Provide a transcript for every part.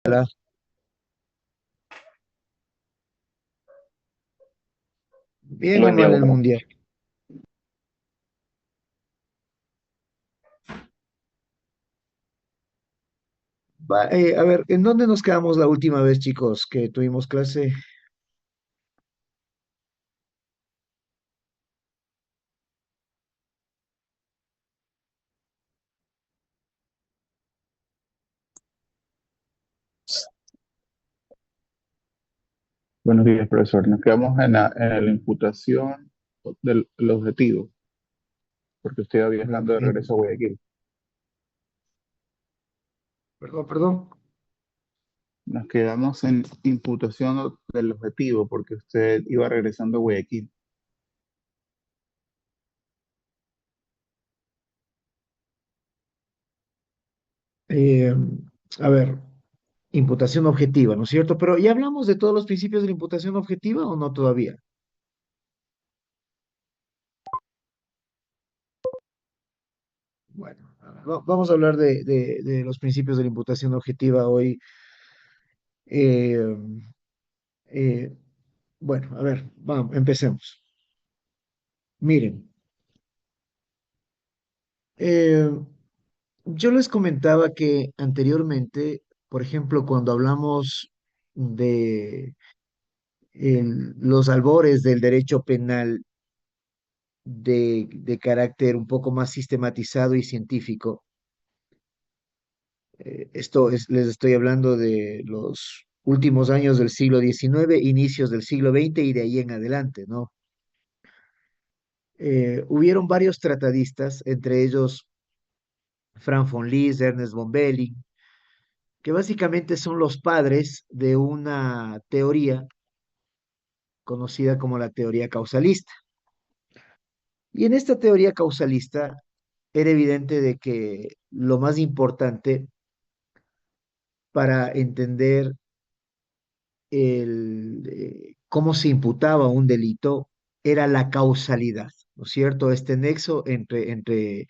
Hola. ¿Bien o Buen día, mal el bueno. mundial? A ver, ¿en dónde nos quedamos la última vez, chicos, que tuvimos clase? Buenos días, profesor. Nos quedamos en la imputación del objetivo, porque usted iba Bueno, viajando de regreso a Guayaquil. perdón, perdón. Nos quedamos en imputación del objetivo, porque usted iba regresando a Guayaquil. Eh, a ver, imputación objetiva, ¿no es cierto? Pero ¿ya hablamos de todos los principios de la imputación objetiva o no todavía? Bueno, a ver, vamos a hablar de los principios de la imputación objetiva hoy. Eh, eh, bueno, a ver, vamos, empecemos. Miren, eh, yo les comentaba que anteriormente, por ejemplo, cuando hablamos de los albores del derecho penal de carácter un poco más sistematizado y científico, les estoy hablando de los últimos años del siglo XIX, inicios del siglo XX y de ahí en adelante, ¿no? Hubieron varios tratadistas, entre ellos Frank von Liszt, Ernest von Belling, que básicamente son los padres de una teoría conocida como la teoría causalista. Y en esta teoría causalista era evidente de que lo más importante para entender cómo se imputaba un delito era la causalidad, ¿no es cierto? Este nexo entre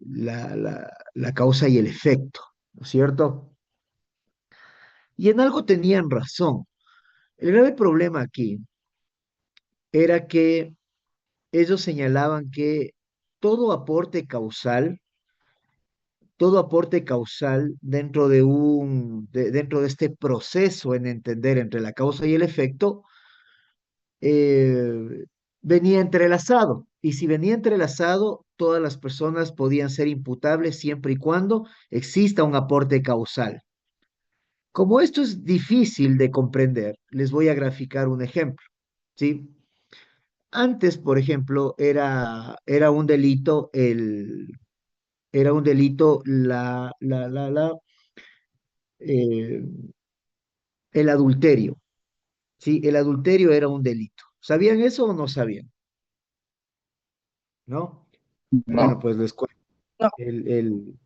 la causa y el efecto, ¿no es cierto? Y en algo tenían razón. El grave problema aquí era que ellos señalaban que todo aporte causal, todo aporte causal dentro de este proceso en entender entre la causa y el efecto, eh, venía entrelazado. Y si venía entrelazado, todas las personas podían ser imputables siempre y cuando exista un aporte causal. Como esto es difícil de comprender, les voy a graficar un ejemplo, ¿sí? Antes, por ejemplo, era un delito era un delito eh, el adulterio, ¿sí? El adulterio era un delito. ¿Sabían eso o no sabían? ¿No? Bueno, No, pues les cuento. El, el,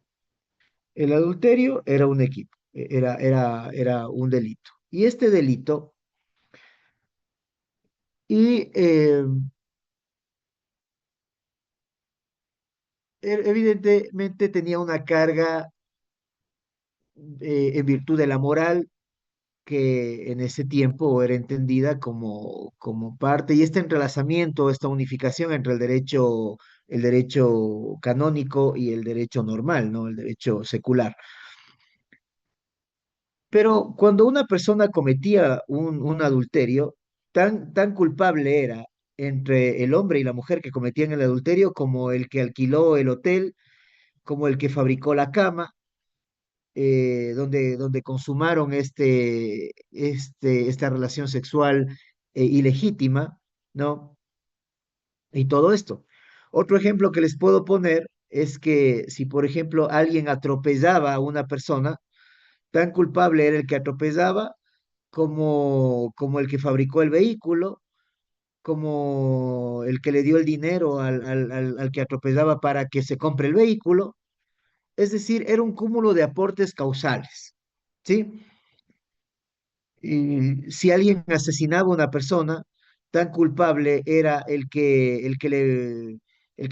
el adulterio era un equipo, era un delito. Y este delito, y evidentemente tenía una carga en virtud de la moral que en ese tiempo era entendida como parte, y este entrelazamiento, esta unificación entre el derecho canónico y el derecho normal, ¿no? El derecho secular. Pero cuando una persona cometía un adulterio, tan culpable era entre el hombre y la mujer que cometían el adulterio como el que alquiló el hotel, como el que fabricó la cama, donde consumaron esta relación sexual ilegítima, ¿no? Y todo esto. Otro ejemplo que les puedo poner es que si, por ejemplo, alguien atropellaba a una persona, tan culpable era el que atropellaba como el que fabricó el vehículo, como el que le dio el dinero al que atropellaba para que se compre el vehículo. Es decir, era un cúmulo de aportes causales, ¿sí? Y si alguien asesinaba a una persona, tan culpable era el que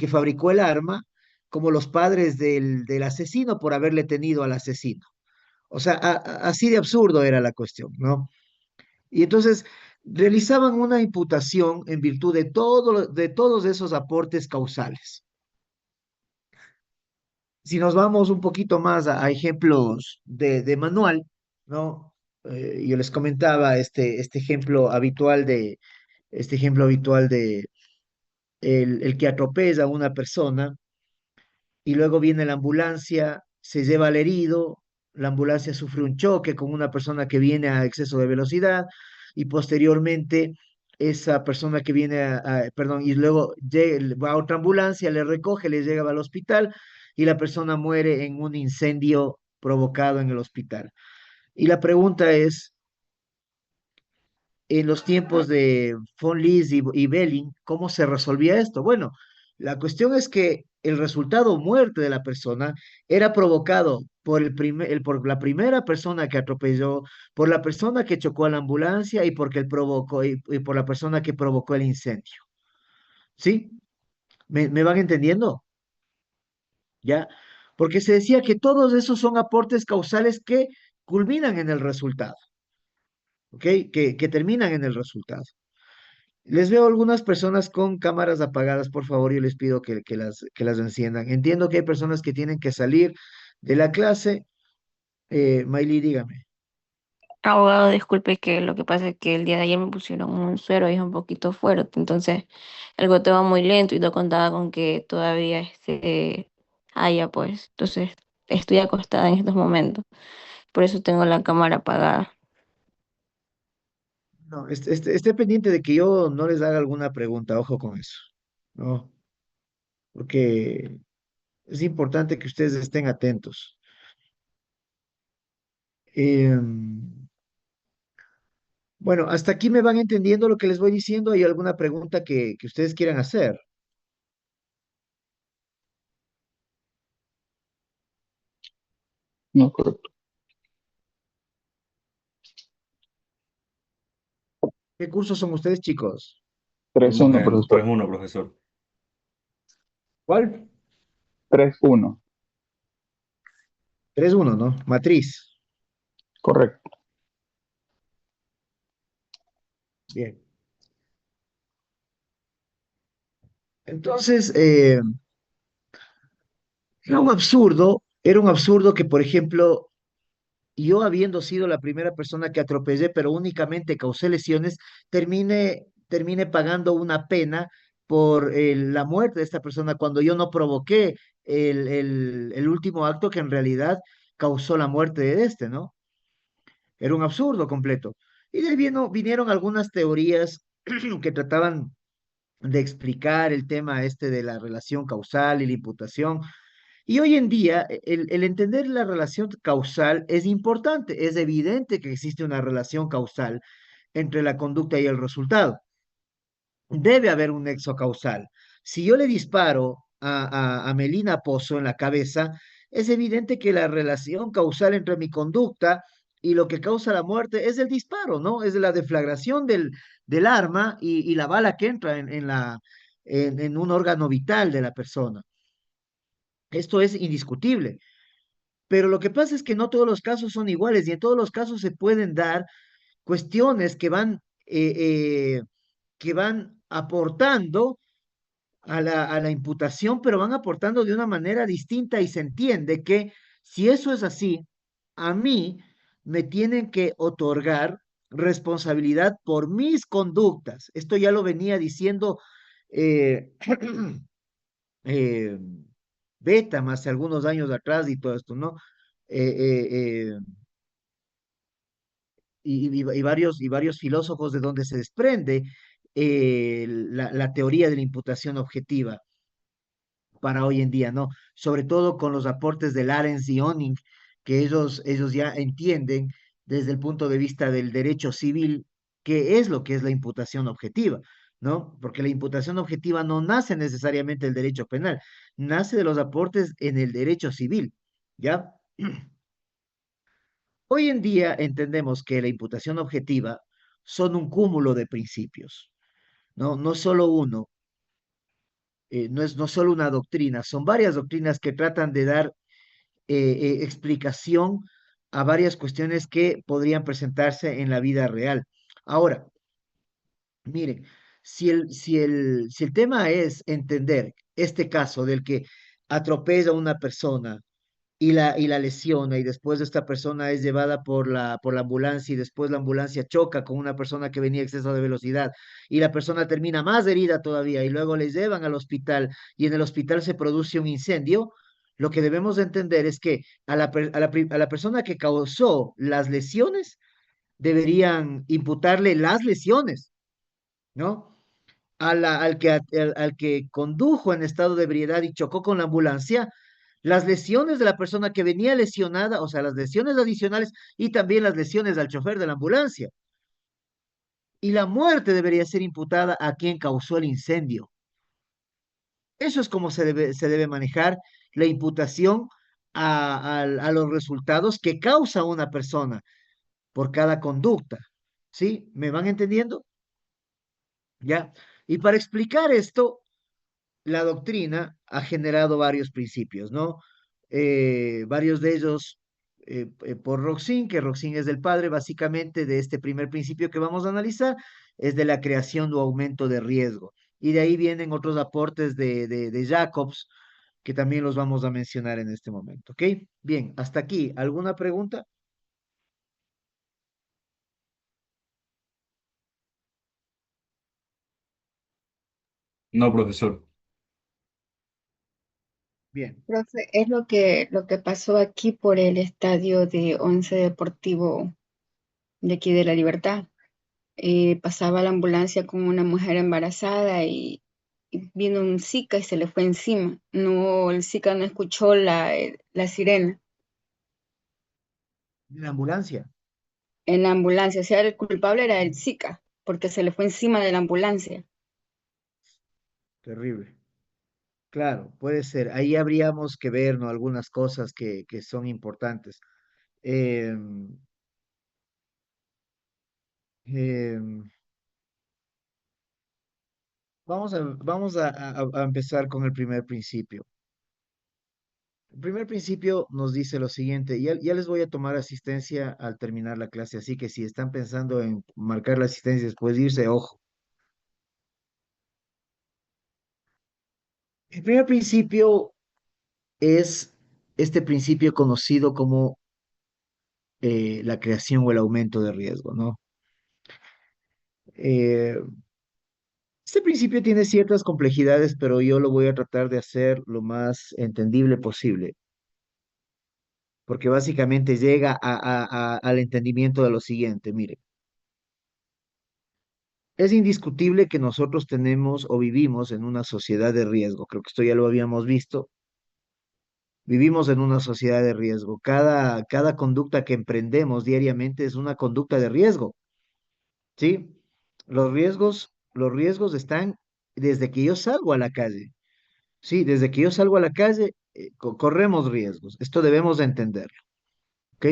fabricó el arma, como los padres del asesino por haberle tenido al asesino. O sea, así de absurdo era la cuestión, ¿no? Y entonces realizaban una imputación en virtud de de todos esos aportes causales. Si nos vamos un poquito más a ejemplos de manual, ¿no? Yo les comentaba este ejemplo habitual de el que atropella a una persona y luego viene la ambulancia, se lleva al herido, la ambulancia sufre un choque con una persona que viene a exceso de velocidad y posteriormente esa persona que viene perdón, y luego va a otra ambulancia, le recoge, le llega al hospital y la persona muere en un incendio provocado en el hospital. Y la pregunta es, en los tiempos de von Lis y Belling, ¿cómo se resolvía esto? Bueno, la cuestión es que el resultado muerte de la persona era provocado por por la primera persona que atropelló, por la persona que chocó a la ambulancia y porque él provocó y por la persona que provocó el incendio. ¿Sí? Me van entendiendo? ¿Ya? Porque se decía que todos esos son aportes causales que culminan en el resultado, ¿ok? Que terminan en el resultado. Les veo algunas personas con cámaras apagadas, por favor, yo les pido que las enciendan. Entiendo que hay personas que tienen que salir de la clase. Mayley, dígame. Abogado, disculpe que lo que pasa es que el día de ayer me pusieron un suero y es un poquito fuerte, entonces el goteo va muy lento y no contaba con que todavía haya pues, entonces estoy acostada en estos momentos, por eso tengo la cámara apagada. No, esté pendiente de que yo no les haga alguna pregunta, ojo con eso, ¿no? Porque es importante que ustedes estén atentos. Bueno, hasta aquí me van entendiendo lo que les voy diciendo. ¿Hay alguna pregunta que ustedes quieran hacer? No, correcto. ¿Qué cursos son ustedes, chicos? 3-1, profesor. 3-1, profesor. ¿Cuál? 3-1. 3-1, ¿no? Matriz. Correcto. Bien. Entonces, era un absurdo que, por ejemplo, yo habiendo sido la primera persona que atropellé, pero únicamente causé lesiones, termine pagando una pena por la muerte de esta persona cuando yo no provoqué el último acto que en realidad causó la muerte de este, ¿no? Era un absurdo completo. Y de ahí vinieron algunas teorías que trataban de explicar el tema este de la relación causal y la imputación. Y hoy en día, el entender la relación causal es importante. Es evidente que existe una relación causal entre la conducta y el resultado. Debe haber un nexo causal. Si yo le disparo a Melina Pozo en la cabeza, es evidente que la relación causal entre mi conducta y lo que causa la muerte es el disparo, ¿no? Es la deflagración del arma y la bala que entra en un órgano vital de la persona. Esto es indiscutible. Pero lo que pasa es que no todos los casos son iguales y en todos los casos se pueden dar cuestiones que van aportando a la imputación, pero van aportando de una manera distinta y se entiende que si eso es así, a mí me tienen que otorgar responsabilidad por mis conductas. Esto ya lo venía diciendo eh, eh, Beta hace algunos años atrás y todo esto, ¿no? Y varios filósofos de donde se desprende la teoría de la imputación objetiva para hoy en día, ¿no? Sobre todo con los aportes de Larens y Oning, que ellos ya entienden desde el punto de vista del derecho civil qué es lo que es la imputación objetiva, ¿no? Porque la imputación objetiva no nace necesariamente del derecho penal, nace de los aportes en el derecho civil, ¿ya? Hoy en día entendemos que la imputación objetiva son un cúmulo de principios, ¿no? No solo uno, no es no solo una doctrina, son varias doctrinas que tratan de dar explicación a varias cuestiones que podrían presentarse en la vida real. Ahora, miren, si el tema es entender este caso del que atropella a una persona y la lesiona, y después esta persona es llevada por la ambulancia, y después la ambulancia choca con una persona que venía a exceso de velocidad, y la persona termina más herida todavía, y luego le llevan al hospital, y en el hospital se produce un incendio. Lo que debemos de entender es que a la persona que causó las lesiones deberían imputarle las lesiones, ¿no? Al que condujo en estado de ebriedad y chocó con la ambulancia, las lesiones de la persona que venía lesionada, o sea, las lesiones adicionales, y también las lesiones al chofer de la ambulancia. Y la muerte debería ser imputada a quien causó el incendio. Eso es como se debe manejar la imputación a los resultados que causa una persona por cada conducta. ¿Sí? ¿Me van entendiendo? ¿Ya? Y para explicar esto, la doctrina ha generado varios principios, ¿no? Varios de ellos por Roxin, que Roxin es el padre básicamente de este primer principio que vamos a analizar, es de la creación o aumento de riesgo. Y de ahí vienen otros aportes de Jacobs, que también los vamos a mencionar en este momento, ¿ok? Bien, hasta aquí. ¿Alguna pregunta? No, profesor. Bien. Profe, es lo que pasó aquí por el estadio de Once Deportivo de aquí de La Libertad. Pasaba la ambulancia con una mujer embarazada y vino un Zika y se le fue encima. No, el Zika no escuchó la sirena La ambulancia. en la ambulancia. O sea, el culpable era el Zika, porque se le fue encima de la ambulancia. Terrible. Claro, puede ser. Ahí habríamos que ver, ¿no? Algunas cosas que son importantes. Em, em, vamos a empezar con el primer principio. El primer principio nos dice lo siguiente, ya les voy a tomar asistencia al terminar la clase, así que si están pensando en marcar la asistencia después de irse, ojo. El primer principio es este principio conocido como la creación o el aumento de riesgo, ¿no? Eh, este principio tiene ciertas complejidades, pero yo lo voy a tratar de hacer lo más entendible posible, porque básicamente llega al entendimiento de lo siguiente. Mire, es indiscutible que nosotros tenemos o vivimos en una sociedad de riesgo. Creo que esto ya lo habíamos visto. Vivimos en una sociedad de riesgo. Cada conducta que emprendemos diariamente es una conducta de riesgo, ¿sí? Los riesgos están desde que yo salgo a la calle. Sí, desde que yo salgo a la calle, corremos riesgos. Esto debemos de entenderlo, ¿ok?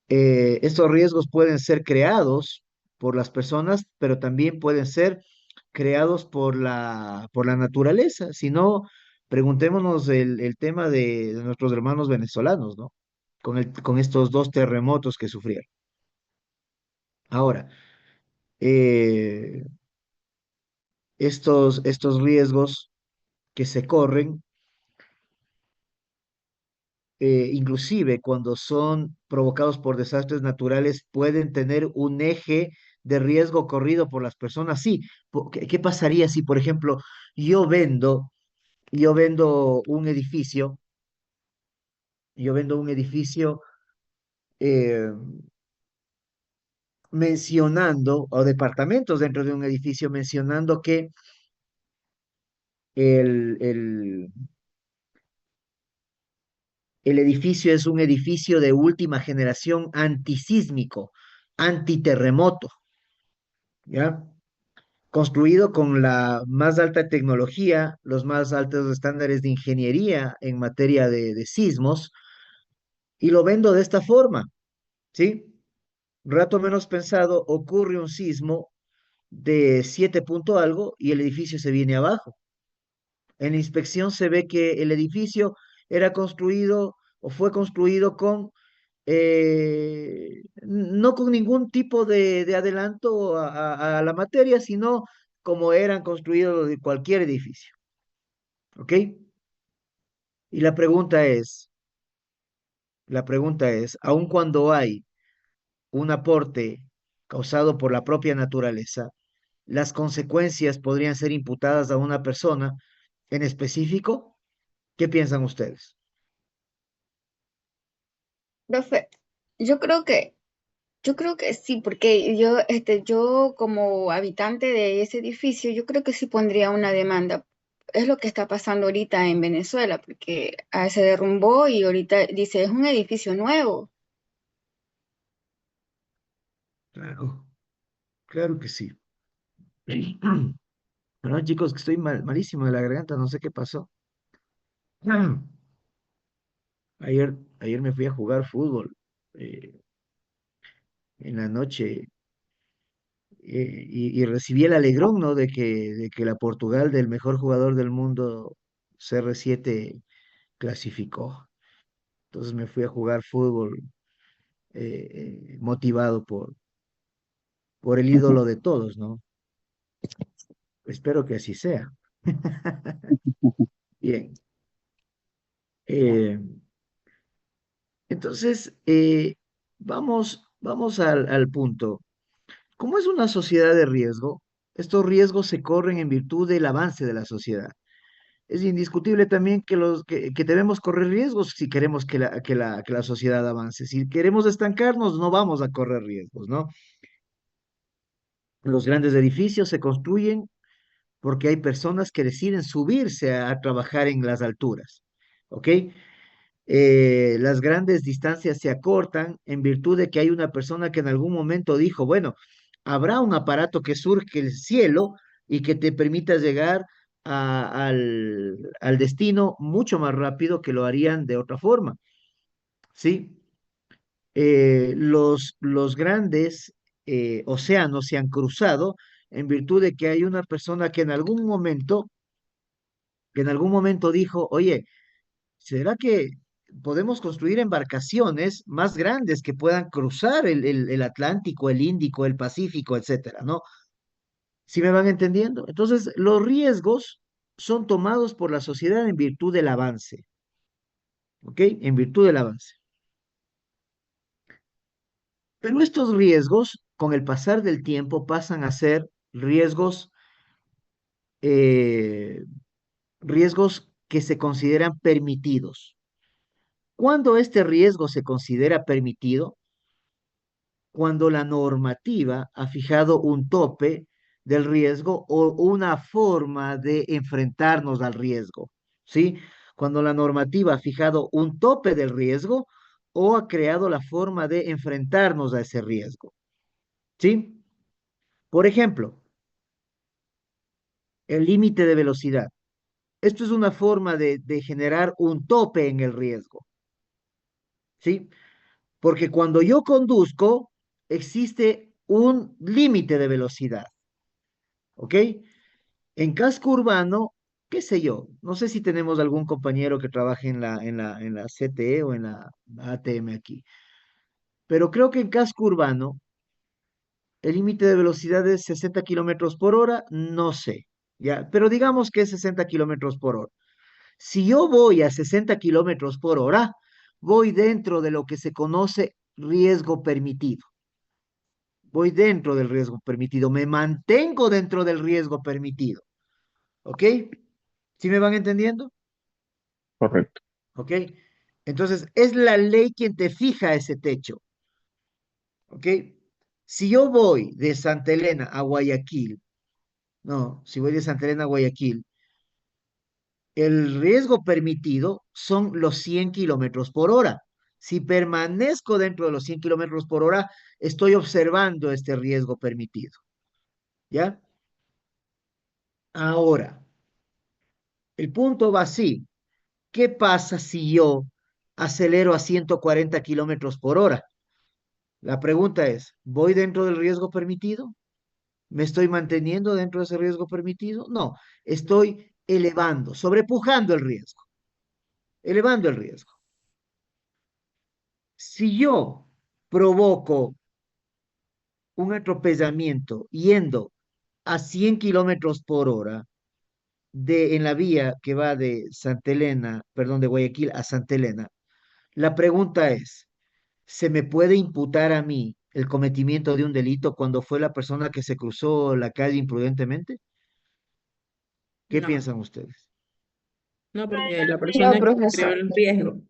Estos riesgos pueden ser creados por las personas, pero también pueden ser creados por la naturaleza. Si no, preguntémonos el tema de nuestros hermanos venezolanos, ¿no? Con estos dos terremotos que sufrieron. Ahora, eh, estos riesgos que se corren, inclusive cuando son provocados por desastres naturales, pueden tener un eje de riesgo corrido por las personas. Sí, ¿qué pasaría si, por ejemplo, yo vendo, yo vendo un edificio, yo vendo un edificio eh, mencionando, o departamentos dentro de un edificio, mencionando que el, el, el edificio es un edificio de última generación antisísmico, antiterremoto, ¿ya? Construido con la más alta tecnología, los más altos estándares de ingeniería en materia de sismos, y lo vendo de esta forma, ¿sí? Rato menos pensado, ocurre un sismo de 7 punto algo y el edificio se viene abajo. En la inspección se ve que el edificio era construido o fue construido con no con ningún tipo de adelanto a la materia, sino como eran construidos de cualquier edificio. ¿Ok? Y la pregunta es, aun cuando hay un aporte causado por la propia naturaleza, las consecuencias podrían ser imputadas a una persona en específico. ¿Qué piensan ustedes? Profe, yo creo que, yo creo que sí, porque yo como habitante de ese edificio, yo creo que sí pondría una demanda. Es lo que está pasando ahorita en Venezuela, porque se derrumbó y ahorita dice, es un edificio nuevo. Claro, claro que sí. Bueno, chicos, que estoy malísimo de la garganta, no sé qué pasó. Ayer me fui a jugar fútbol eh, en la noche y recibí el alegrón, ¿no? De que la Portugal del mejor jugador del mundo, CR7, clasificó. Entonces me fui a jugar fútbol motivado por el ídolo de todos, ¿no? Espero que así sea. Bien. eh, entonces, vamos al punto. Como es una sociedad de riesgo, estos riesgos se corren en virtud del avance de la sociedad. Es indiscutible también que debemos correr riesgos si queremos que la sociedad avance. Si queremos estancarnos, no vamos a correr riesgos, ¿no? Los grandes edificios se construyen porque hay personas que deciden subirse a trabajar en las alturas, ¿ok? Las grandes distancias se acortan en virtud de que hay una persona que en algún momento dijo, bueno, habrá un aparato que surge el cielo y que te permita llegar al destino mucho más rápido que lo harían de otra forma, ¿sí? Los grandes océanos se han cruzado en virtud de que hay una persona que en algún momento dijo, oye, ¿será que podemos construir embarcaciones más grandes que puedan cruzar el Atlántico, el Índico, el Pacífico, etcétera, ¿no? ¿Sí me van entendiendo? Entonces, los riesgos son tomados por la sociedad en virtud del avance, ¿ok? En virtud del avance. Pero estos riesgos, con el pasar del tiempo, pasan a ser riesgos, eh, riesgos que se consideran permitidos. ¿Cuándo este riesgo se considera permitido? Cuando la normativa ha fijado un tope del riesgo o una forma de enfrentarnos al riesgo, ¿sí? Cuando la normativa ha fijado un tope del riesgo o ha creado la forma de enfrentarnos a ese riesgo, ¿sí? Por ejemplo, el límite de velocidad. Esto es una forma de generar un tope en el riesgo, ¿sí? Porque cuando yo conduzco, existe un límite de velocidad, ¿ok? En casco urbano, qué sé yo, no sé si tenemos algún compañero que trabaje en la CTE o en la ATM aquí, pero creo que en casco urbano el límite de velocidad es 60 kilómetros por hora, no sé, ya, pero digamos que es 60 kilómetros por hora. Si yo voy a 60 kilómetros por hora, voy dentro de lo que se conoce riesgo permitido. Voy dentro del riesgo permitido, me mantengo dentro del riesgo permitido, ¿ok? ¿Sí me van entendiendo? Correcto. ¿Ok? Entonces, es la ley quien te fija ese techo, ¿ok? Si yo voy de Santa Elena a Guayaquil, no, si voy de Santa Elena a Guayaquil, el riesgo permitido son los 100 kilómetros por hora. Si permanezco dentro de los 100 kilómetros por hora, estoy observando este riesgo permitido, ¿ya? Ahora, el punto va así. ¿Qué pasa si yo acelero a 140 kilómetros por hora? La pregunta es, ¿voy dentro del riesgo permitido? ¿Me estoy manteniendo dentro de ese riesgo permitido? No, estoy sobrepujando el riesgo, elevando el riesgo. Si yo provoco un atropellamiento yendo a 100 kilómetros por hora en la vía que va de Santa Elena, perdón, de Guayaquil a Santa Elena, la pregunta es, ¿se me puede imputar a mí el cometimiento de un delito cuando fue la persona que se cruzó la calle imprudentemente? ¿Qué No, piensan ustedes? no, porque la No, persona que creó profesor. el riesgo.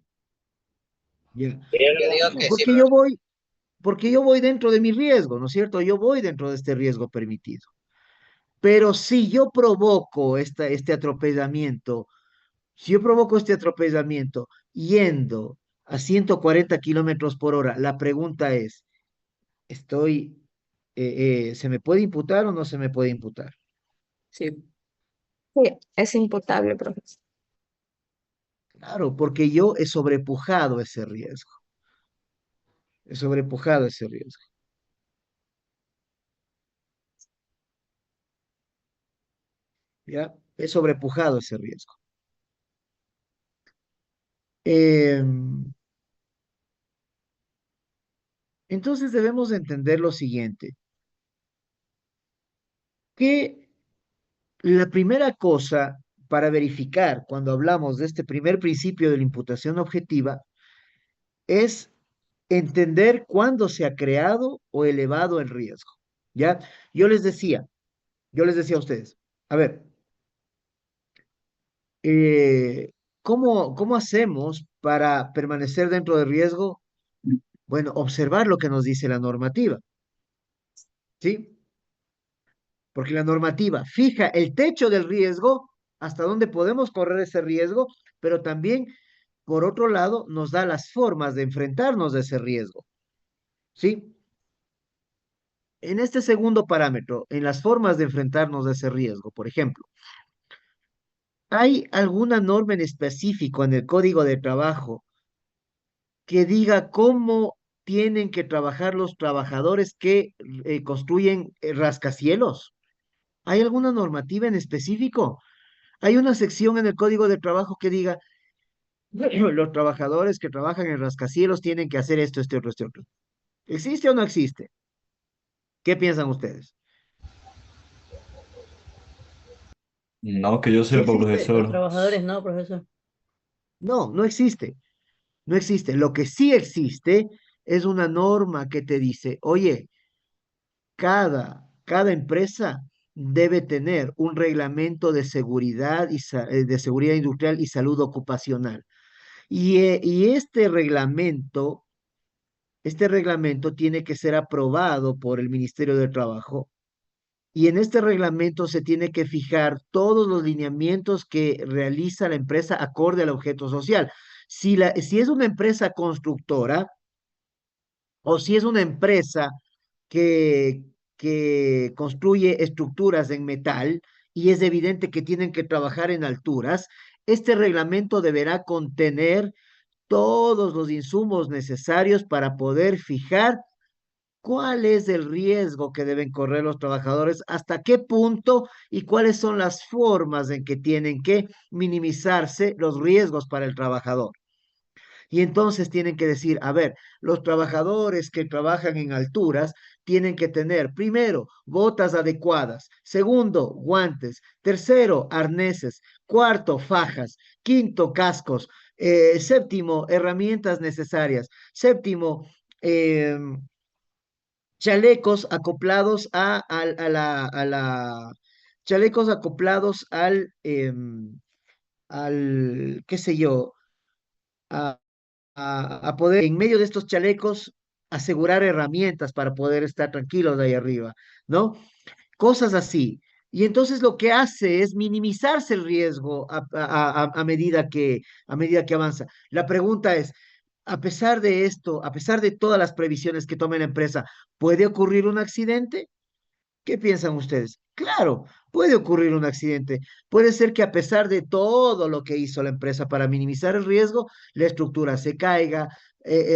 Ya. Yo digo que sí, Porque yo voy, porque yo voy dentro de mi riesgo, ¿no es cierto? Yo voy dentro de este riesgo permitido. Pero si yo provoco este atropellamiento, si yo provoco este atropellamiento yendo a 140 kilómetros por hora, la pregunta es, ¿se me puede imputar o no se me puede imputar? Sí, Sí, es imputable, profesor. Claro, porque yo he sobrepujado ese riesgo, he sobrepujado ese riesgo, ¿ya? He sobrepujado ese riesgo. Em, entonces debemos entender lo siguiente, que la primera cosa para verificar cuando hablamos de este primer principio de la imputación objetiva es entender cuándo se ha creado o elevado el riesgo. ¿Ya? Yo les decía, yo les decía a ustedes, a ver, eh, ¿cómo hacemos para permanecer dentro del riesgo? Bueno, observar lo que nos dice la normativa, ¿sí? Porque la normativa fija el techo del riesgo, hasta dónde podemos correr ese riesgo, pero también, por otro lado, nos da las formas de enfrentarnos a ese riesgo, ¿sí? En este segundo parámetro, en las formas de enfrentarnos a ese riesgo, por ejemplo, ¿hay alguna norma en específico en el Código de Trabajo que diga cómo tienen que trabajar los trabajadores que construyen rascacielos? ¿Hay alguna normativa en específico? ¿Hay una sección en el Código de Trabajo que diga los trabajadores que trabajan en rascacielos tienen que hacer esto, este otro, este otro? ¿Existe o no existe? ¿Qué piensan ustedes? No, que yo Si sepa, existe, Los profesor. trabajadores no, profesor. no, no existe. No existe. Lo que sí existe es una norma que te dice, oye, cada empresa debe tener un reglamento de seguridad de seguridad industrial y salud ocupacional. Y este reglamento tiene que ser aprobado por el Ministerio del Trabajo. Y en este reglamento se tiene que fijar todos los lineamientos que realiza la empresa acorde al objeto social. Si es una empresa constructora, o si es una empresa que, que construye estructuras en metal y es evidente que tienen que trabajar en alturas, este reglamento deberá contener todos los insumos necesarios para poder fijar cuál es el riesgo que deben correr los trabajadores, hasta qué punto y cuáles son las formas en que tienen que minimizarse los riesgos para el trabajador. Y entonces tienen que decir, a ver, los trabajadores que trabajan en alturas tienen que tener, primero, botas adecuadas, segundo, guantes, tercero, arneses, cuarto, fajas, quinto, cascos, séptimo, herramientas necesarias, séptimo, chalecos acoplados chalecos acoplados qué sé yo, a, a poder, en medio de estos chalecos, asegurar herramientas para poder estar tranquilos de ahí arriba, ¿no? Cosas así. Y entonces lo que hace es minimizarse el riesgo a medida que avanza. La pregunta es, a pesar de esto, a pesar de todas las previsiones que tome la empresa, ¿puede ocurrir un accidente? ¿Qué piensan ustedes? Claro, puede ocurrir un accidente. Puede ser que a pesar de todo lo que hizo la empresa para minimizar el riesgo, la estructura se caiga,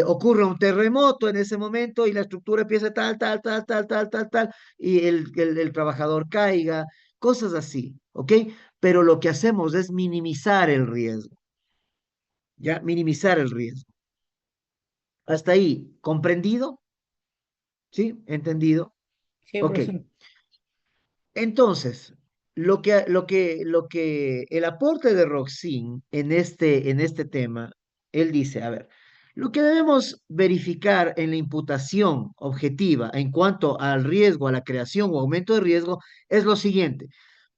ocurra un terremoto en ese momento y la estructura empiece tal, tal, tal, tal, tal, tal, tal, y el trabajador caiga, cosas así, ¿ok? Pero lo que hacemos es minimizar el riesgo, ¿ya? Minimizar el riesgo. Hasta ahí, ¿comprendido? ¿Sí? ¿Entendido? Sí, Ok. profesor. Entonces, el aporte de Roxin en este tema, él dice, a ver, lo que debemos verificar en la imputación objetiva en cuanto al riesgo, a la creación o aumento de riesgo, es lo siguiente.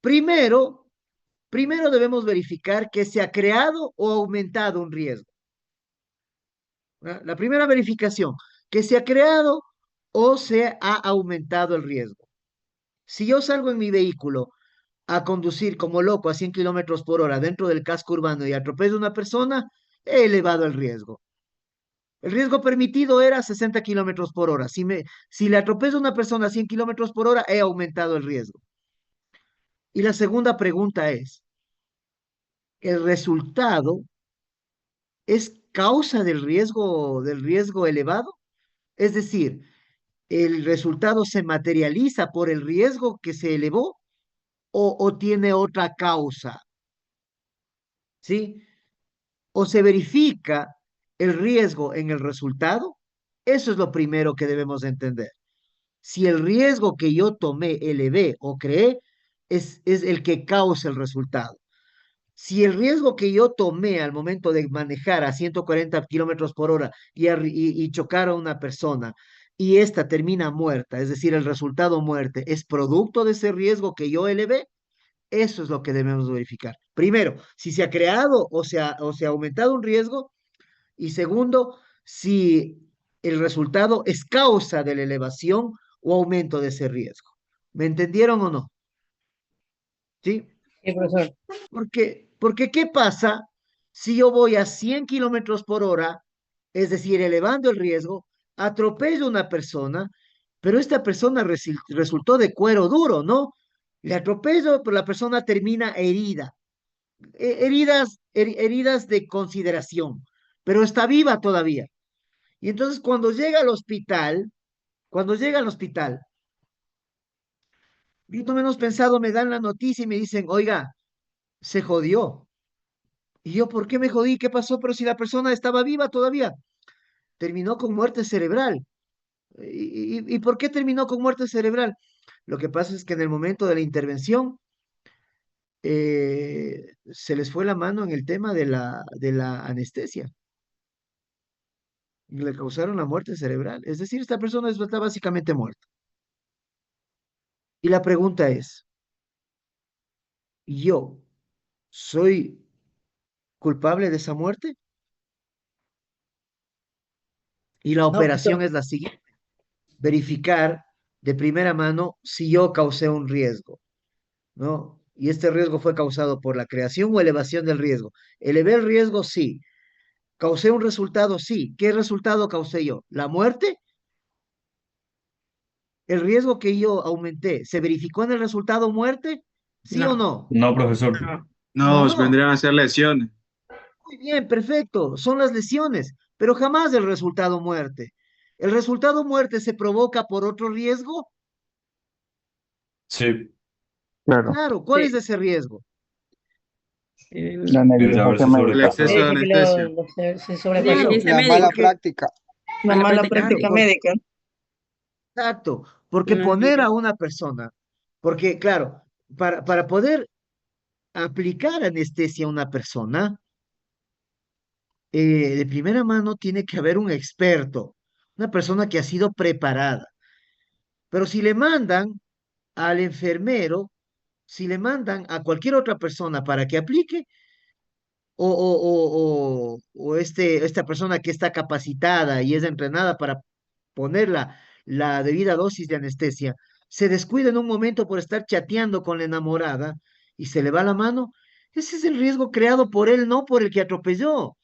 Primero, primero debemos verificar que se ha creado o aumentado un riesgo. ¿Ah? La primera verificación, que se ha creado o se ha aumentado el riesgo. Si yo salgo en mi vehículo a conducir como loco a 100 kilómetros por hora dentro del casco urbano y atropello a una persona, he elevado el riesgo. El riesgo permitido era 60 kilómetros por hora. Si le atropello a una persona a 100 kilómetros por hora, he aumentado el riesgo. Y la segunda pregunta es, ¿el resultado es causa del riesgo elevado? Es decir, ¿el resultado se materializa por el riesgo que se elevó o tiene otra causa? ¿Sí? ¿O se verifica el riesgo en el resultado? Eso es lo primero que debemos entender. Si el riesgo que yo tomé, elevé o creé, es el que causa el resultado. Si el riesgo que yo tomé al momento de manejar a 140 kilómetros por hora y chocar a una persona y esta termina muerta, es decir, el resultado muerte, es producto de ese riesgo que yo elevé, eso es lo que debemos verificar. Primero, si se ha creado o se ha aumentado un riesgo. Y segundo, si el resultado es causa de la elevación o aumento de ese riesgo. ¿Me entendieron o no? ¿Sí? Sí, profesor. Porque ¿qué pasa si yo voy a 100 kilómetros por hora, es decir, elevando el riesgo, atropello a una persona, pero esta persona resultó de cuero duro, ¿no? Le atropello, pero la persona termina herida, heridas de consideración, pero está viva todavía. Y entonces cuando llega al hospital, yo menos pensado me dan la noticia y me dicen, oiga, se jodió. Y yo, ¿por qué me jodí? ¿Qué pasó? Pero si la persona estaba viva todavía, terminó con muerte cerebral. ¿Y por qué terminó con muerte cerebral? Lo que pasa es que en el momento de la intervención se les fue la mano en el tema de la anestesia. Y le causaron la muerte cerebral. Es decir, esta persona está básicamente muerta. Y la pregunta es, ¿yo soy culpable de esa muerte? Y la No, operación profesor. es la siguiente: verificar de primera mano si yo causé un riesgo, ¿no? Y este riesgo fue causado por la creación o elevación del riesgo. Elevé el riesgo, sí. ¿Causé un resultado? Sí. ¿Qué resultado causé yo? ¿La muerte? ¿El riesgo que yo aumenté se verificó en el resultado muerte? ¿Sí o No, no? No, profesor. no. No, No. vendrían a ser lesiones. Muy bien, perfecto. Son las lesiones, pero jamás el resultado muerte. ¿El resultado muerte se provoca por otro riesgo? Sí, Claro, Claro, ¿cuál es Sí. ese riesgo? la El- el de negligencia haberse médica. El exceso de sobrepasado. que anestesia. se sobrepasó. Claro, Negligencia La médica. mala porque, práctica. La Mala mala práctica claro, práctica médica. médica. exacto, porque No es poner a bien. una persona, porque claro, para poder aplicar anestesia a una persona, de primera mano tiene que haber un experto, una persona que ha sido preparada. Pero si le mandan al enfermero, si le mandan a cualquier otra persona para que aplique, esta persona que está capacitada y es entrenada para poner la debida dosis de anestesia, se descuida en un momento por estar chateando con la enamorada y se le va la mano, ese es el riesgo creado por él, no por el que atropelló.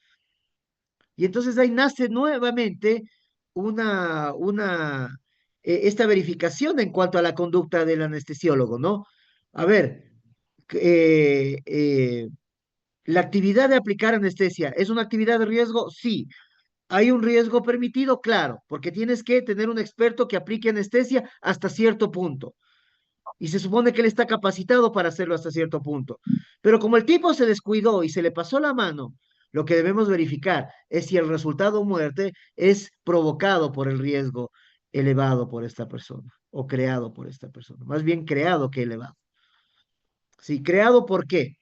Y entonces ahí nace nuevamente esta verificación en cuanto a la conducta del anestesiólogo, ¿no? A ver, eh, eh, la actividad de aplicar anestesia, ¿es una actividad de riesgo? Sí. ¿Hay un riesgo permitido? Claro, porque tienes que tener un experto que aplique anestesia hasta cierto punto. Y se supone que él está capacitado para hacerlo hasta cierto punto. Pero como el tipo se descuidó y se le pasó la mano, Lo que debemos verificar es si el resultado muerte es provocado por el riesgo elevado por esta persona o creado por esta persona. Más bien creado que elevado. Sí, creado ¿por qué?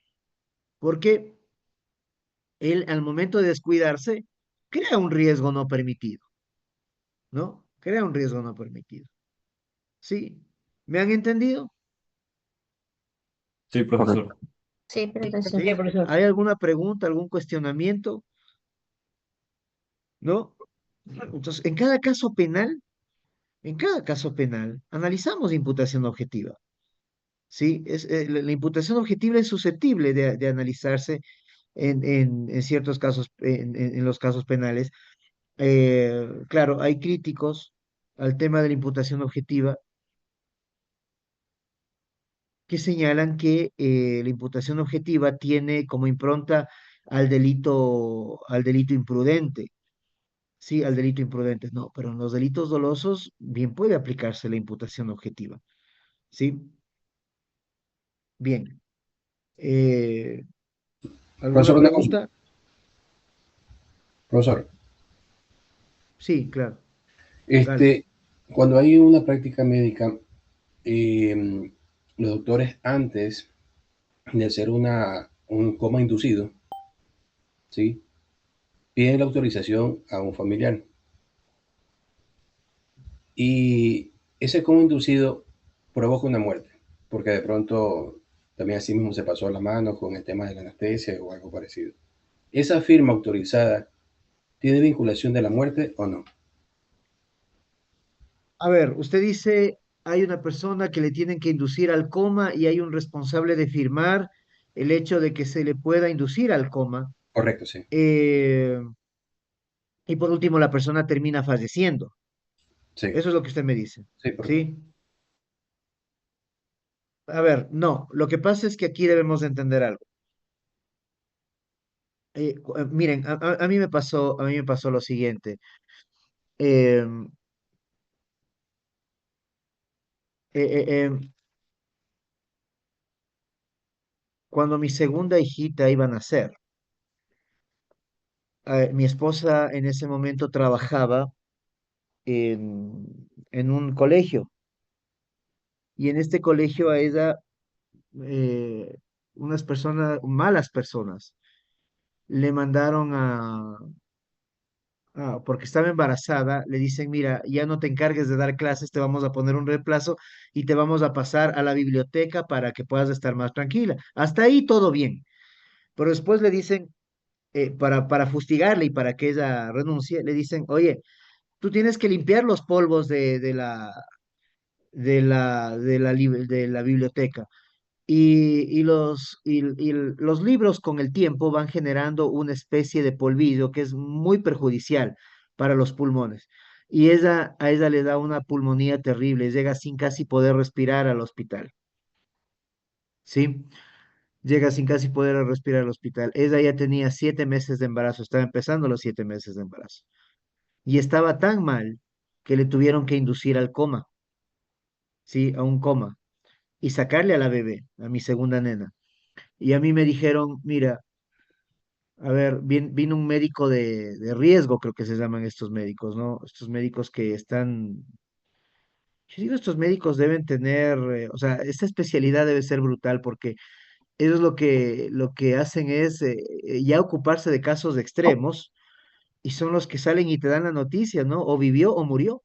Porque él al momento de descuidarse crea un riesgo no permitido, ¿no? Crea un riesgo no permitido. ¿Sí? ¿Me han entendido? Sí, Correcto. profesor. Sí, profesor. ¿Sí? ¿Hay alguna pregunta, algún cuestionamiento? ¿No? Entonces, en cada caso penal, analizamos imputación objetiva. ¿Sí? La imputación objetiva es susceptible de analizarse en ciertos casos, en los casos penales. Claro, hay críticos al tema de la imputación objetiva que señalan que la imputación objetiva tiene como impronta al delito imprudente. Sí, al delito imprudente, no, pero en los delitos dolosos bien puede aplicarse la imputación objetiva. ¿Sí? Bien. Eh, ¿Alguna Profesor, una consulta. pregunta? Profesor, Sí, claro. Dale. este, cuando hay una práctica médica, eh, los doctores antes de hacer un coma inducido, ¿sí? Piden la autorización a un familiar. Y ese coma inducido provoca una muerte, porque de pronto también así mismo se pasó la mano con el tema de la anestesia o algo parecido. ¿Esa firma autorizada tiene vinculación de la muerte o no? A ver, usted dice, hay una persona que le tienen que inducir al coma y hay un responsable de firmar el hecho de que se le pueda inducir al coma. Correcto, sí. eh, y por último, la persona termina falleciendo. Sí, Eso es lo que usted me dice. sí, por favor. ¿Sí? A ver, no, lo que pasa es que aquí debemos de entender algo. Miren, a mí me pasó lo siguiente. Eh, eh, eh, eh, Cuando mi segunda hijita iba a nacer, mi esposa en ese momento trabajaba en un colegio y en este colegio a ella eh, unas personas, malas personas, le mandaron porque estaba embarazada, le dicen, mira, ya no te encargues de dar clases, te vamos a poner un reemplazo y te vamos a pasar a la biblioteca para que puedas estar más tranquila. Hasta ahí todo bien, pero después le dicen, para fustigarle y para que ella renuncie, le dicen, oye, tú tienes que limpiar los polvos de la biblioteca. Y los libros con el tiempo van generando una especie de polvillo que es muy perjudicial para los pulmones. Y a ella le da una pulmonía terrible, llega sin casi poder respirar al hospital, ¿sí? Llega sin casi poder respirar al hospital. Ella ya tenía 7 meses de embarazo, estaba empezando los 7 meses de embarazo. Y estaba tan mal que le tuvieron que inducir al coma, ¿sí? A un coma y sacarle a la bebé, a mi segunda nena. Y a mí me dijeron, mira, a ver, vino un médico de riesgo, creo que se llaman estos médicos, ¿no? Estos médicos que están, yo digo, estos médicos deben tener, o sea, esta especialidad debe ser brutal porque ellos lo que hacen es ya ocuparse de casos extremos y son los que salen y te dan la noticia, ¿no? O vivió o murió.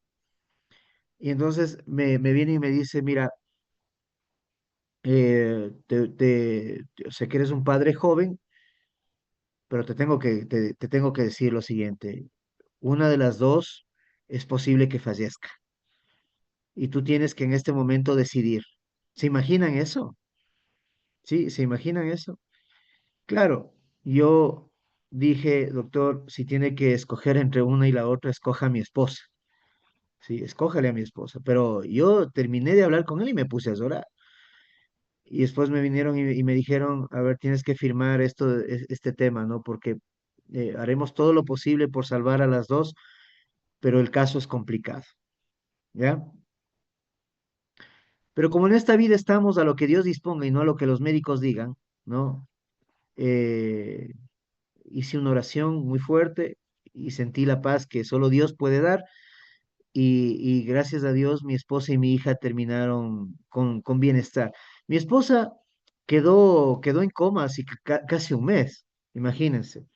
Y entonces me viene y me dice, mira, sé que eres un padre joven, pero te tengo que decir lo siguiente. Una de las dos es posible que fallezca. Y tú tienes que en este momento decidir. ¿Se imaginan eso? ¿Sí? ¿Se imaginan eso? Claro, yo dije, doctor, si tiene que escoger entre una y la otra, escoja a mi esposa. Sí, escójale a mi esposa. Pero yo terminé de hablar con él y me puse a llorar. Y después me vinieron y me dijeron, a ver, tienes que firmar este tema, ¿no? Porque haremos todo lo posible por salvar a las dos, pero el caso es complicado, ¿ya? Pero como en esta vida estamos a lo que Dios disponga y no a lo que los médicos digan, ¿no? Eh, hice una oración muy fuerte y sentí la paz que solo Dios puede dar y gracias a Dios mi esposa y mi hija terminaron con bienestar. Mi esposa quedó en coma así que casi un mes, imagínense,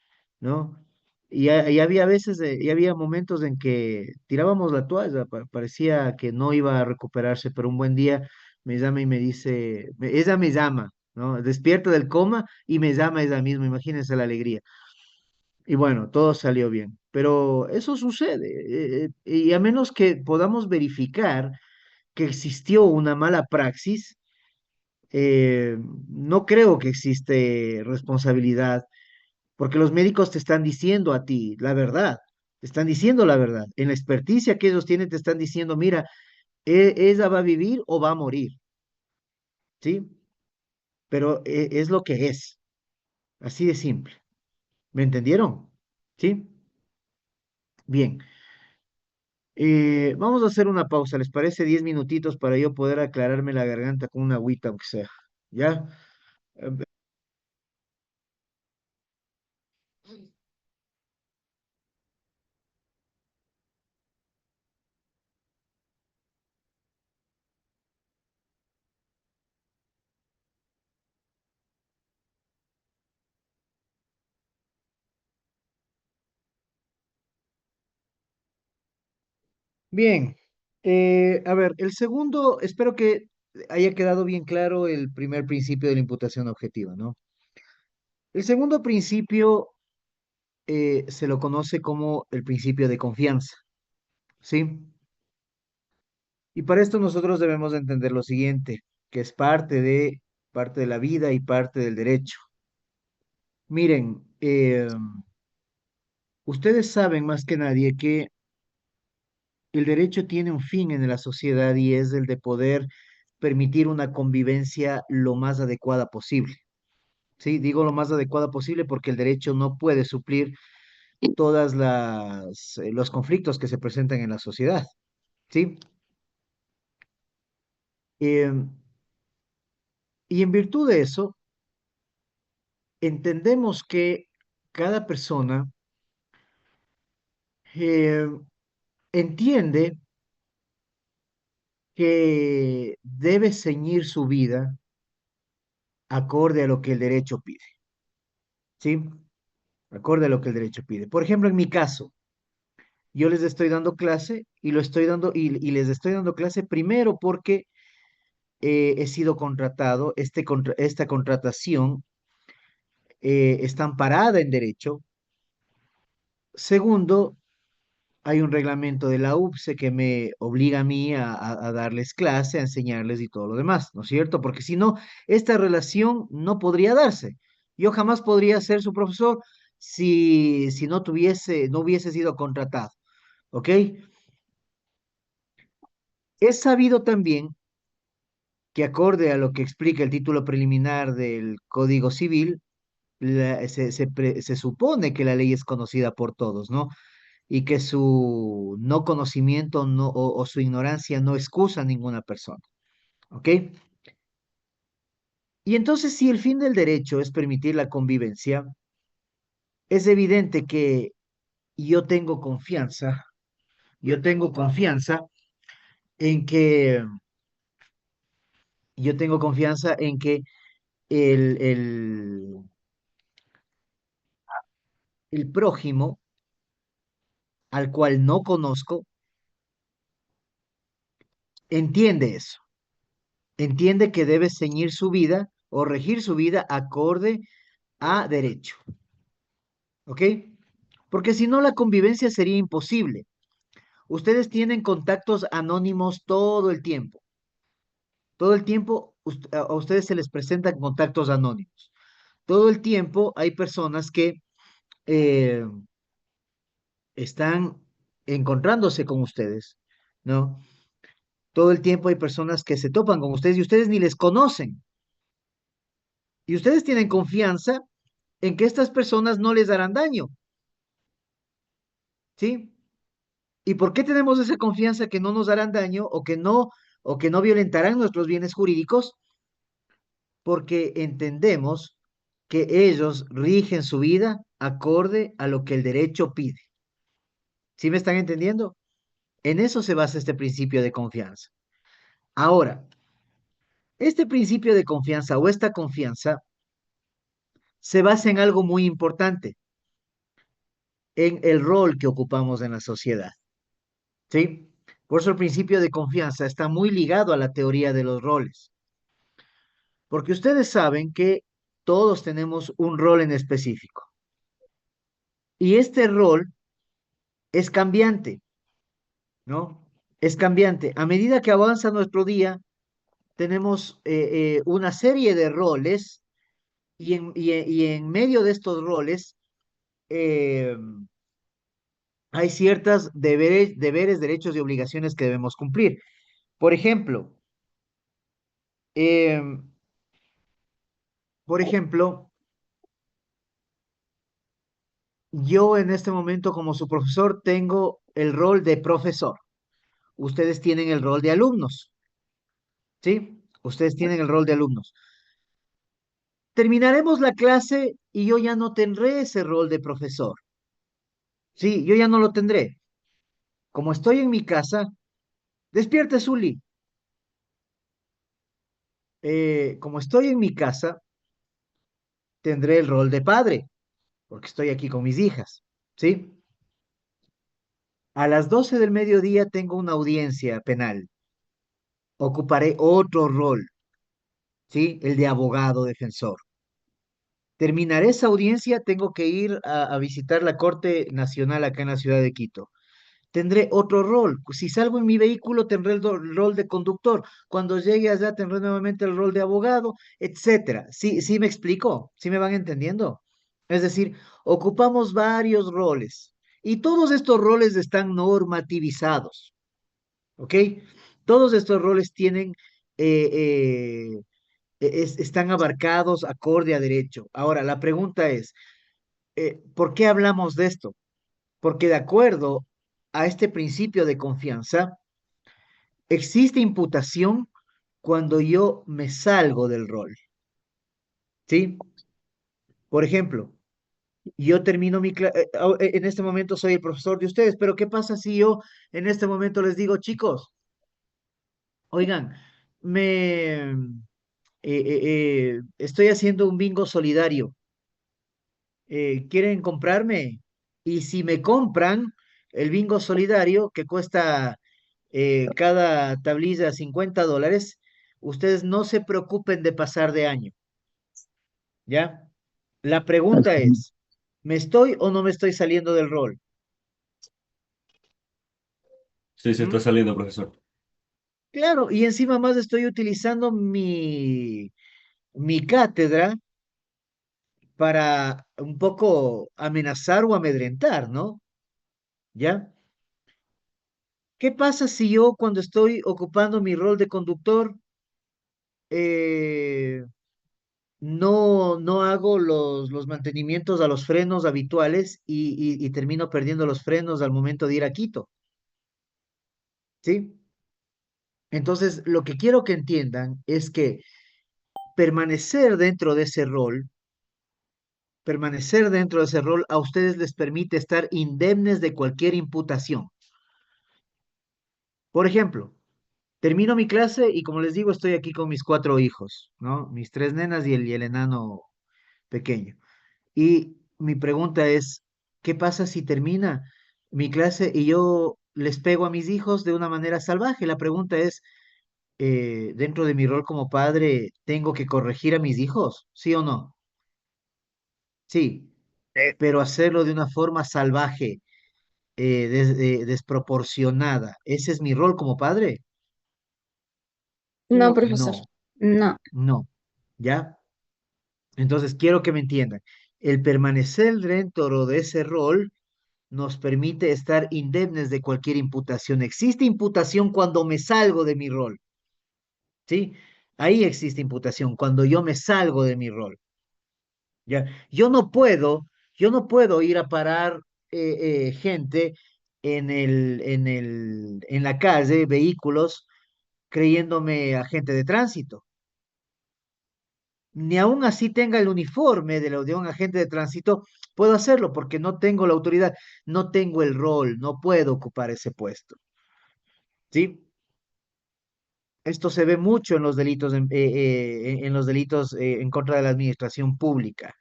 ¿no? Y había veces, y había momentos en que tirábamos la toalla, parecía que no iba a recuperarse, pero un buen día me llama y me dice, ella me llama, ¿no? Despierta del coma y me llama ella misma, imagínense la alegría. Y bueno, todo salió bien. Pero eso sucede. Y a menos que podamos verificar que existió una mala praxis, eh, no creo que existe responsabilidad, porque los médicos te están diciendo a ti la verdad, te están diciendo la verdad. En la experticia que ellos tienen, te están diciendo, mira, ella va a vivir o va a morir, ¿sí? Pero es lo que es, así de simple. ¿Me entendieron? ¿Sí? Bien. Vamos a hacer una pausa, ¿les parece? 10 minutitos para yo poder aclararme la garganta con una agüita, aunque sea. ¿Ya? Eh, Bien. A ver, el segundo, espero que haya quedado bien claro el primer principio de la imputación objetiva, ¿no? El segundo principio se lo conoce como el principio de confianza, ¿sí? Y para esto nosotros debemos de entender lo siguiente, que es parte de la vida y parte del derecho. Miren, ustedes saben más que nadie que el derecho tiene un fin en la sociedad y es el de poder permitir una convivencia lo más adecuada posible. Sí, digo lo más adecuada posible porque el derecho no puede suplir todas los conflictos que se presentan en la sociedad. Sí. Em, y en virtud de eso, entendemos que cada persona entiende que debe ceñir su vida acorde a lo que el derecho pide. ¿Sí? Acorde a lo que el derecho pide. Por ejemplo, en mi caso, yo les estoy dando clase y lo estoy dando y les estoy dando clase primero porque he sido contratado, esta contratación está amparada en derecho. Segundo, hay un reglamento de la UPSE que me obliga a mí a darles clase, a enseñarles y todo lo demás, ¿no es cierto? Porque si no, esta relación no podría darse. Yo jamás podría ser su profesor si no hubiese sido contratado, ¿ok? Es sabido también que acorde a lo que explica el título preliminar del Código Civil, se supone que la ley es conocida por todos, ¿no? Y que su no conocimiento o su ignorancia no excusa a ninguna persona, ¿ok? Y entonces, si el fin del derecho es permitir la convivencia, es evidente que yo tengo confianza, yo tengo confianza en que, yo tengo confianza en que el, el, el prójimo al cual no conozco entiende eso, entiende que debe ceñir su vida o regir su vida acorde a derecho, ¿ok? Porque si no, la convivencia sería imposible. Ustedes tienen contactos anónimos todo el tiempo a ustedes se les presentan contactos anónimos. Todo el tiempo hay personas que eh, están encontrándose con ustedes, ¿no? Todo el tiempo hay personas que se topan con ustedes y ustedes ni les conocen. Y ustedes tienen confianza en que estas personas no les darán daño, ¿sí? ¿Y por qué tenemos esa confianza que no nos darán daño o que no violentarán nuestros bienes jurídicos? Porque entendemos que ellos rigen su vida acorde a lo que el derecho pide. ¿Sí me están entendiendo? En eso se basa este principio de confianza. Ahora, este principio de confianza o esta confianza se basa en algo muy importante, en el rol que ocupamos en la sociedad. ¿Sí? Por eso el principio de confianza está muy ligado a la teoría de los roles, porque ustedes saben que todos tenemos un rol en específico y este rol es cambiante, ¿no? Es cambiante. A medida que avanza nuestro día, tenemos una serie de roles y en medio de estos roles eh, hay ciertas deberes, derechos y obligaciones que debemos cumplir. Por ejemplo, em, por ejemplo, yo en este momento como su profesor tengo el rol de profesor. Ustedes tienen el rol de alumnos, ¿sí? Ustedes tienen el rol de alumnos. Terminaremos la clase y yo ya no tendré ese rol de profesor. Sí, yo ya no lo tendré. Como estoy en mi casa, despierte, Zuli. Como estoy en mi casa, tendré el rol de padre, porque estoy aquí con mis hijas, ¿sí? A las 12 del mediodía tengo una audiencia penal. Ocuparé otro rol, ¿sí? El de abogado defensor. Terminaré esa audiencia, tengo que ir a visitar la Corte Nacional acá en la ciudad de Quito. Tendré otro rol. Si salgo en mi vehículo, tendré el rol de conductor. Cuando llegue allá, tendré nuevamente el rol de abogado, etcétera. ¿Sí, sí me explico? ¿Sí me van entendiendo? Es decir, ocupamos varios roles y todos estos roles están normativizados, ¿ok? Todos estos roles tienen, están abarcados acorde a derecho. Ahora, la pregunta es, ¿por qué hablamos de esto? Porque de acuerdo a este principio de confianza, existe imputación cuando yo me salgo del rol, ¿sí? Por ejemplo, yo termino mi clase, en este momento soy el profesor de ustedes, pero ¿qué pasa si yo en este momento les digo, chicos, oigan, estoy haciendo un bingo solidario, ¿quieren comprarme? Y si me compran el bingo solidario que cuesta cada tablilla $50, ustedes no se preocupen de pasar de año, ¿ya? La pregunta es, ¿me estoy o no me estoy saliendo del rol? Sí, se está ¿Mm? saliendo, profesor. Claro, y encima más estoy utilizando mi cátedra para un poco amenazar o amedrentar, ¿no? ¿Ya? ¿Qué pasa si yo cuando estoy ocupando mi rol de conductor eh, no hago los mantenimientos a los frenos habituales y termino perdiendo los frenos al momento de ir a Quito? ¿Sí? Entonces, lo que quiero que entiendan es que permanecer dentro de ese rol, permanecer dentro de ese rol a ustedes les permite estar indemnes de cualquier imputación. Por ejemplo, termino mi clase y como les digo, estoy aquí con mis 4 hijos, ¿no? Mis 3 nenas y el enano pequeño. Y mi pregunta es, ¿qué pasa si termina mi clase y yo les pego a mis hijos de una manera salvaje? La pregunta es, dentro de mi rol como padre, ¿tengo que corregir a mis hijos? ¿Sí o no? Sí, pero hacerlo de una forma salvaje, desproporcionada. ¿Ese es mi rol como padre? No, profesor. No, No. no, ¿ya? Entonces quiero que me entiendan. El permanecer dentro de ese rol nos permite estar indemnes de cualquier imputación. Existe imputación cuando me salgo de mi rol, ¿sí? Ahí existe imputación cuando yo me salgo de mi rol, ¿ya? Yo no puedo ir a parar gente en la calle, vehículos, creyéndome agente de tránsito. ni aún así tenga el uniforme de un agente de tránsito, puedo hacerlo porque no tengo la autoridad, no tengo el rol, no puedo ocupar ese puesto. ¿Sí? Esto se ve mucho en los delitos, en los delitos en contra de la administración pública,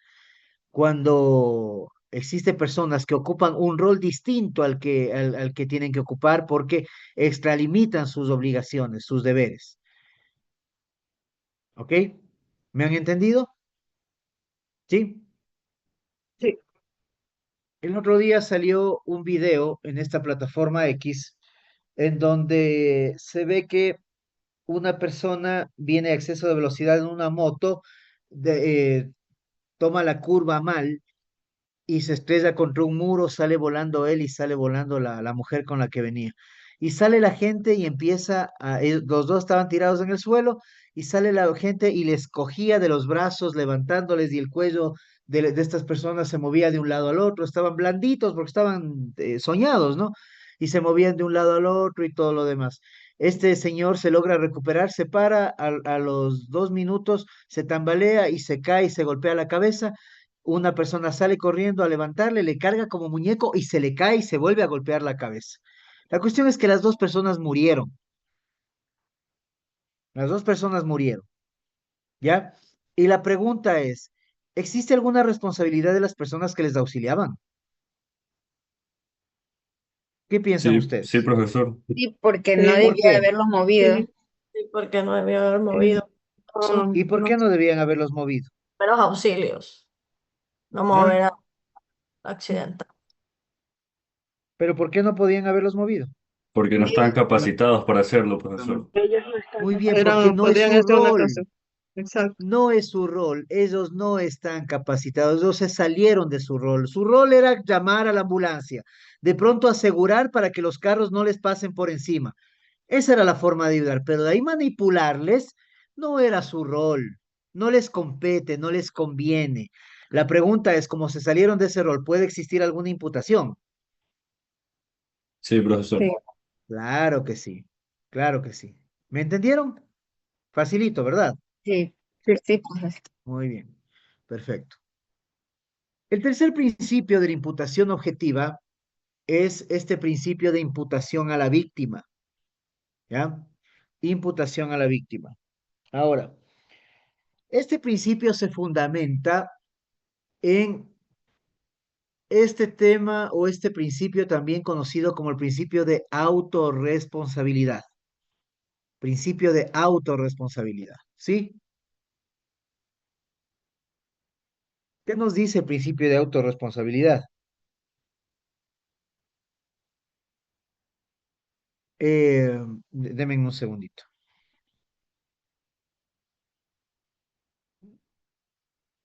cuando existen personas que ocupan un rol distinto al que tienen que ocupar porque extralimitan sus obligaciones, sus deberes. ¿Ok? ¿Me han entendido? ¿Sí? Sí. El otro día salió un video en esta plataforma X en donde se ve que una persona viene a exceso de velocidad en una moto, toma la curva mal y se estrella contra un muro, sale volando él y sale volando la mujer con la que venía. Y sale la gente y los dos estaban tirados en el suelo y sale la gente y les cogía de los brazos, levantándoles y el cuello de estas personas se movía de un lado al otro, estaban blanditos porque estaban soñados, ¿no? Y se movían de un lado al otro y todo lo demás. Este señor se logra recuperar, se para, a los 2 minutos se tambalea y se cae y se golpea la cabeza. Una persona sale corriendo a levantarle, le carga como muñeco y se le cae y se vuelve a golpear la cabeza. La cuestión es que las dos personas murieron. Las dos personas murieron, ¿ya? Y la pregunta es, ¿existe alguna responsabilidad de las personas que les auxiliaban? ¿Qué piensan Sí, sí, ustedes? profesor. Sí, porque no Sí, ¿Por debía qué? haberlos movido. sí, sí, porque no debió haber movido. ¿Y por qué no debían haberlos movido? Primeros auxilios, no ¿Ya? mover a accidental. ¿Pero por qué no podían haberlos movido? Porque no están Ellos capacitados para hacerlo, profesor. Muy bien, porque no es Podrían su estar en una rol. clase. Exacto. No es su rol, ellos no están capacitados, ellos se salieron de su rol. Su rol era llamar a la ambulancia, de pronto asegurar para que los carros no les pasen por encima. Esa era la forma de ayudar, pero de ahí manipularles no era su rol, no les compete, no les conviene. La pregunta es, ¿cómo se salieron de ese rol, puede existir alguna imputación? Sí, profesor. Sí. Claro que sí, claro que sí. ¿Me entendieron? Facilito, ¿verdad? sí, Sí. sí, pues, Muy bien, perfecto. El tercer principio de la imputación objetiva es este principio de imputación a la víctima, ¿ya? Imputación a la víctima. Ahora, este principio se fundamenta en este tema o este principio también conocido como el principio de autorresponsabilidad. Principio de autorresponsabilidad, ¿sí? ¿Qué nos dice el principio de autorresponsabilidad? Denme un segundito.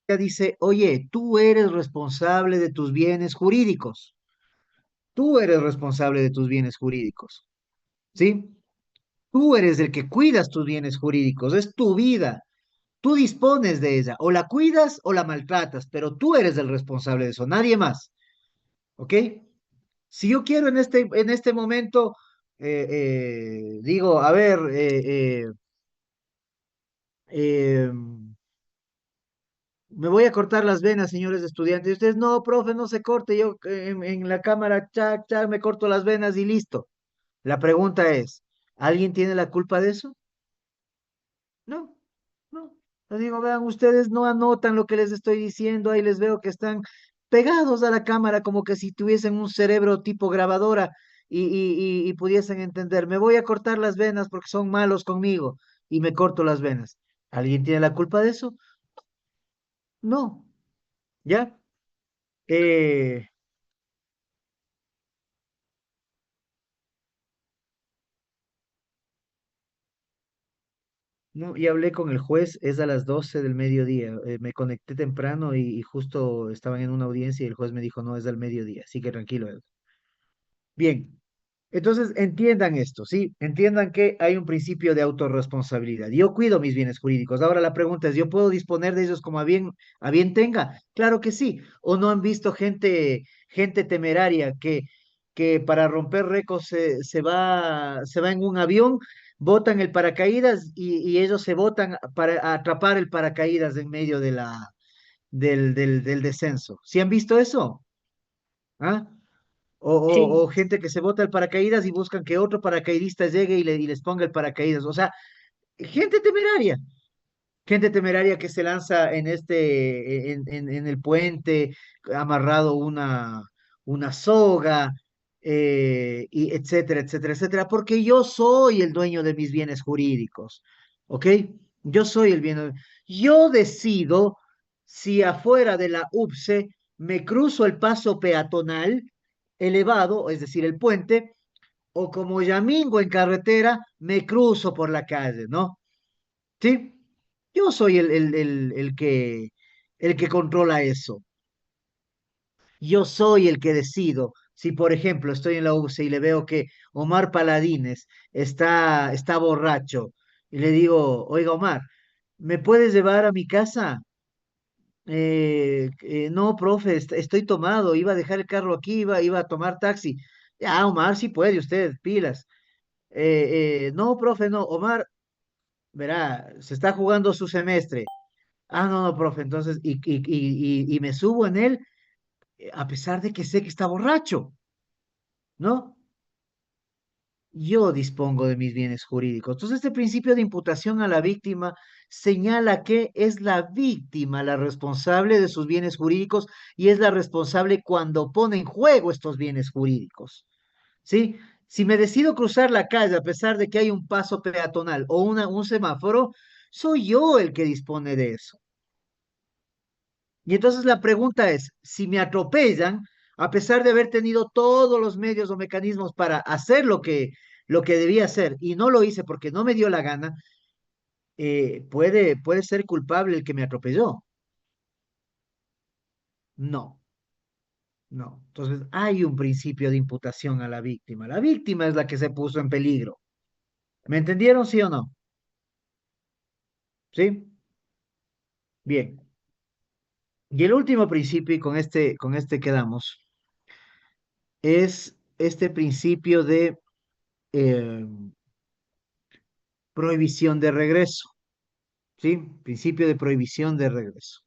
Ya dice, oye, tú eres responsable de tus bienes jurídicos. Tú eres responsable de tus bienes jurídicos, ¿sí? Tú eres el que cuidas tus bienes jurídicos, es tu vida. Tú dispones de ella, o la cuidas o la maltratas, pero tú eres el responsable de eso, nadie más, ¿ok? Si yo quiero en este momento, digo, a ver, eh, me voy a cortar las venas, señores estudiantes. Y ustedes, no, profe, no se corte. Yo en la cámara, chac, chac, me corto las venas y listo. La pregunta es, ¿alguien tiene la culpa de eso? No, no. Les digo, vean, ustedes no anotan lo que les estoy diciendo, ahí les veo que están pegados a la cámara como que si tuviesen un cerebro tipo grabadora y pudiesen entender, me voy a cortar las venas porque son malos conmigo y me corto las venas. ¿Alguien tiene la culpa de eso? No, ¿ya? Eh, no, y hablé con el juez, es a las 12 del mediodía. Me conecté temprano y justo estaban en una audiencia y el juez me dijo, no, es al mediodía, así que tranquilo. Bien, entonces entiendan esto, ¿sí? Entiendan que hay un principio de autorresponsabilidad. Yo cuido mis bienes jurídicos. Ahora la pregunta es, ¿yo puedo disponer de ellos como a bien tenga? Claro que sí. ¿O no han visto gente temeraria que que para romper récords se va en un avión, botan el paracaídas y ellos se botan para atrapar el paracaídas en medio del descenso. ¿Sí han visto eso? ¿Ah? O Sí, gente que se bota el paracaídas y buscan que otro paracaidista llegue y les ponga el paracaídas. O sea, gente temeraria. Gente temeraria que se lanza en el puente, amarrado una soga, y etcétera, etcétera, etcétera, porque yo soy el dueño de mis bienes jurídicos, ¿ok? Yo soy el bien. Yo decido si afuera de la UPSE me cruzo el paso peatonal elevado, es decir, el puente, o como Yamingo en carretera, me cruzo por la calle, ¿no? ¿Sí? Yo soy el que controla eso. Yo soy el que decido. Si, por ejemplo, estoy en la UCE y le veo que Omar Paladines está borracho y le digo, oiga, Omar, ¿me puedes llevar a mi casa? No, profe, estoy tomado, iba a dejar el carro aquí, iba a tomar taxi. Ya, Omar, sí puede usted, pilas. No, profe, no, Omar, verá, se está jugando su semestre. Ah, no, no, profe, entonces, y me subo en él, a pesar de que sé que está borracho, ¿no? Yo dispongo de mis bienes jurídicos. Entonces, este principio de imputación a la víctima señala que es la víctima la responsable de sus bienes jurídicos y es la responsable cuando pone en juego estos bienes jurídicos, ¿sí? Si me decido cruzar la calle a pesar de que hay un paso peatonal o un semáforo, soy yo el que dispone de eso. Y entonces la pregunta es, si me atropellan, a pesar de haber tenido todos los medios o mecanismos para hacer lo que debía hacer y no lo hice porque no me dio la gana, ¿puede ser culpable el que me atropelló? No, no. Entonces hay un principio de imputación a la víctima. La víctima es la que se puso en peligro. ¿Me entendieron, sí o no? ¿Sí? Bien. Y el último principio, y con este quedamos, es este principio de eh, prohibición de regreso, ¿sí? Principio de prohibición de regreso.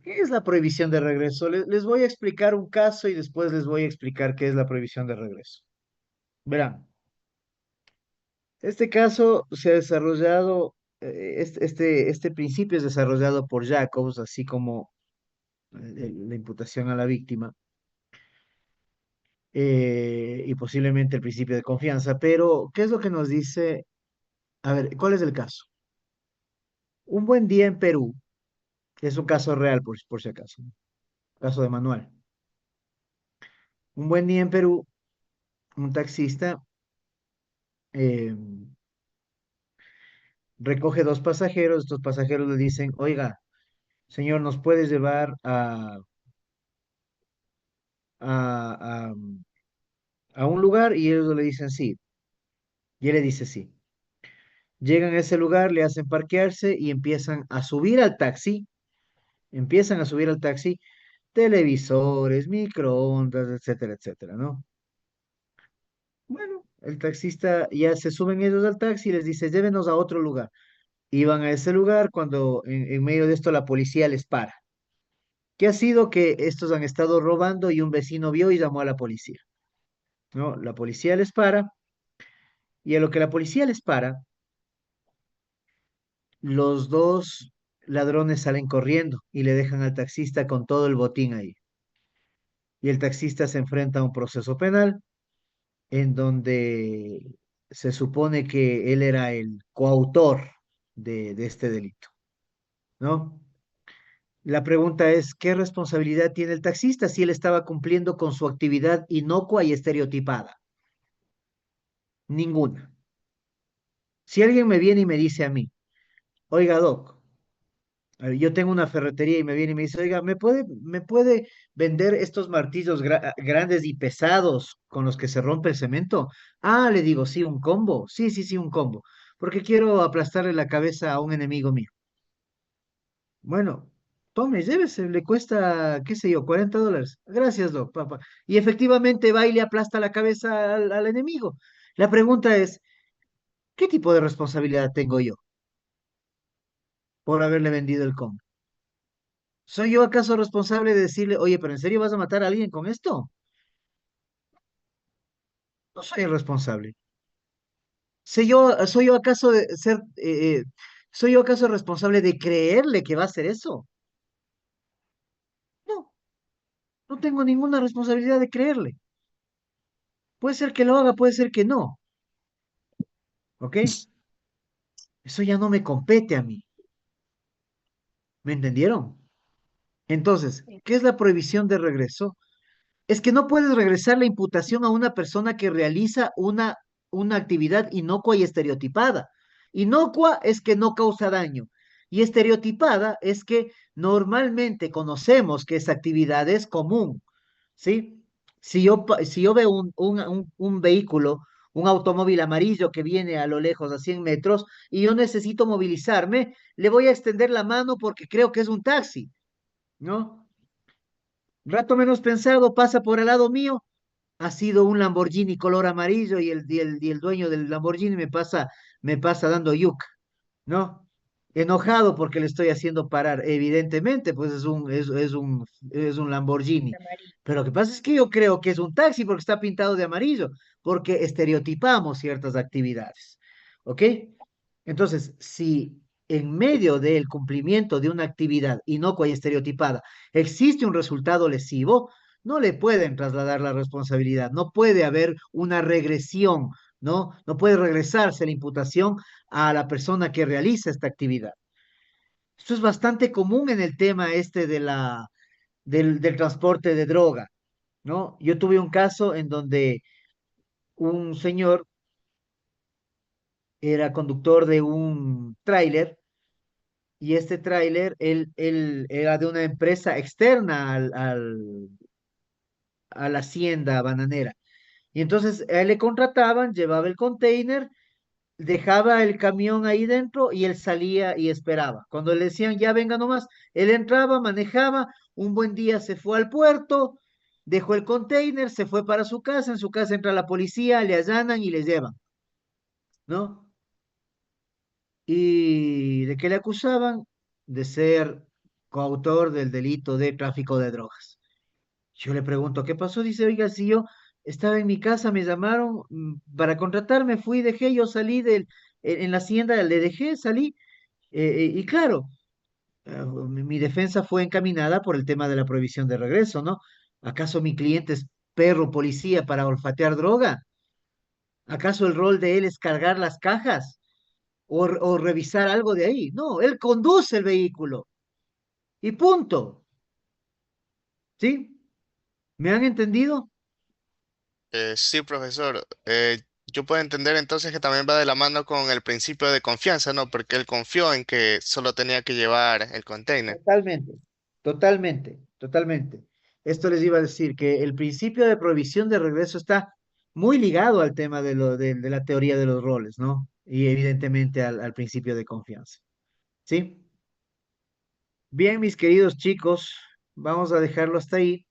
¿Qué es la prohibición de regreso? Les voy a explicar un caso y después les voy a explicar qué es la prohibición de regreso. Verán, este caso se ha desarrollado, este principio es desarrollado por Jacobs, así como la imputación a la víctima, y posiblemente el principio de confianza, pero ¿qué es lo que nos dice? A ver, ¿cuál es el caso? Un buen día en Perú, que es un caso real por si acaso, ¿no? Caso de manual. Un buen día en Perú, un taxista eh, recoge dos pasajeros. Estos pasajeros le dicen, oiga, señor, ¿nos puedes llevar a, a, a un lugar? Y ellos le dicen sí. Y él le dice sí. Llegan a ese lugar, le hacen parquearse y empiezan a subir al taxi televisores, microondas, etcétera, etcétera, ¿no? Bueno, el taxista ya se suben ellos al taxi y les dice, llévenos a otro lugar. Iban a ese lugar cuando en medio de esto la policía les para. ¿Qué ha sido? Que estos han estado robando y un vecino vio y llamó a la policía, ¿no? La policía les para y a lo que la policía les para, los dos ladrones salen corriendo y le dejan al taxista con todo el botín ahí. Y el taxista se enfrenta a un proceso penal en donde se supone que él era el coautor de este delito, ¿no? La pregunta es, ¿qué responsabilidad tiene el taxista si él estaba cumpliendo con su actividad inocua y estereotipada? Ninguna. Si alguien me viene y me dice a mí, oiga, Doc, yo tengo una ferretería y me viene y me dice, oiga, ¿me puede vender estos martillos grandes y pesados con los que se rompe el cemento? Ah, le digo, sí, un combo. Sí, sí, sí, un combo. Porque quiero aplastarle la cabeza a un enemigo mío. Bueno. Tome, llévese, le cuesta, qué sé yo, $40. Gracias, Doc, papá. Y efectivamente va y le aplasta la cabeza al enemigo. La pregunta es, ¿qué tipo de responsabilidad tengo yo por haberle vendido el con? ¿Soy yo acaso responsable de decirle, oye, pero en serio vas a matar a alguien con esto? No soy el responsable. ¿Soy yo acaso soy yo acaso responsable de creerle que va a hacer eso? No, no tengo ninguna responsabilidad de creerle. Puede ser que lo haga, puede ser que no, ¿ok? Eso ya no me compete a mí. ¿Me entendieron? Entonces, ¿qué es la prohibición de regreso? Es que no puedes regresar la imputación a una persona que realiza una actividad inocua y estereotipada. Inocua es que no causa daño y estereotipada es que normalmente conocemos que esa actividad es común, ¿sí? Si yo veo un vehículo, un automóvil amarillo que viene a lo lejos a 100 metros y yo necesito movilizarme, le voy a extender la mano porque creo que es un taxi, ¿no? Rato menos pensado, pasa por el lado mío, ha sido un Lamborghini color amarillo y el dueño del Lamborghini me pasa dando yuca, ¿no? Enojado porque le estoy haciendo parar, evidentemente, pues es un Lamborghini. Pero lo que pasa es que yo creo que es un taxi porque está pintado de amarillo, porque estereotipamos ciertas actividades, ¿ok? Entonces, si en medio del cumplimiento de una actividad inocua y estereotipada existe un resultado lesivo, no le pueden trasladar la responsabilidad, no puede haber una regresión, ¿no? No puede regresarse la imputación a la persona que realiza esta actividad. Esto es bastante común en el tema este del transporte de droga, ¿no? Yo tuve un caso en donde un señor era conductor de un tráiler y este tráiler, él era de una empresa externa a la hacienda bananera. Y entonces a él le contrataban, llevaba el container, dejaba el camión ahí dentro y él salía y esperaba. Cuando le decían, ya venga nomás, él entraba, manejaba, un buen día se fue al puerto, dejó el container, se fue para su casa, en su casa entra la policía, le allanan y le llevan, ¿no? ¿Y de qué le acusaban? De ser coautor del delito de tráfico de drogas. Yo le pregunto, ¿qué pasó? Dice, oiga, si yo estaba en mi casa, me llamaron para contratarme, fui, dejé, yo salí en la hacienda, le dejé, salí, y claro, mi defensa fue encaminada por el tema de la prohibición de regreso, ¿no? ¿Acaso mi cliente es perro policía para olfatear droga? ¿Acaso el rol de él es cargar las cajas o revisar algo de ahí? No, él conduce el vehículo y punto, ¿sí? ¿Me han entendido? Sí, profesor. Yo puedo entender entonces que también va de la mano con el principio de confianza, ¿no? Porque él confió en que solo tenía que llevar el container. Totalmente, totalmente, totalmente. Esto les iba a decir que el principio de prohibición de regreso está muy ligado al tema de la teoría de los roles, ¿no? Y evidentemente al principio de confianza, ¿sí? Bien, mis queridos chicos, vamos a dejarlo hasta ahí.